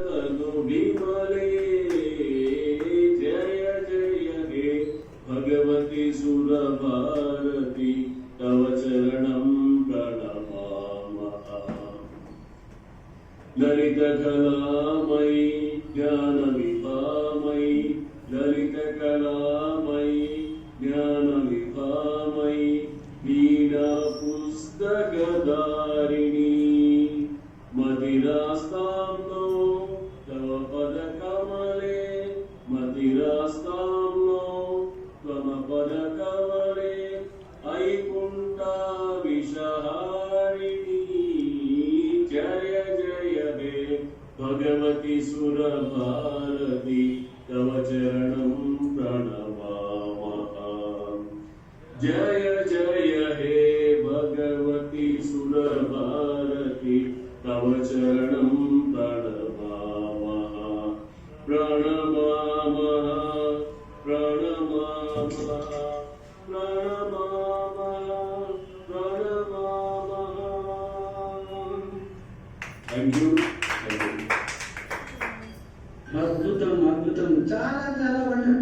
तनु विमले जय जय हे भगवती सुरभारती तव चरणं प्रणमामः। ललितकलामयि ज्ञानविभामयि ललितकलामयि ज्ञानविभामयि वीणापुस्तकधारिणी मदिरास्तां नो तव पदकमले मदिरास्तां नो त्वम पदकमले ऐकुण्ठाविषहारिणी जय जय हे भगवती सुरभारती तव चरणं प्रणमामः। जय जय हे भगवती सुरभारती तव चरणं प्रणमामः प्रणमामः प्रणमामः प्रणमामः प्रणमामः। Thank you. అద్భుతం అద్భుతం చాలా చాలా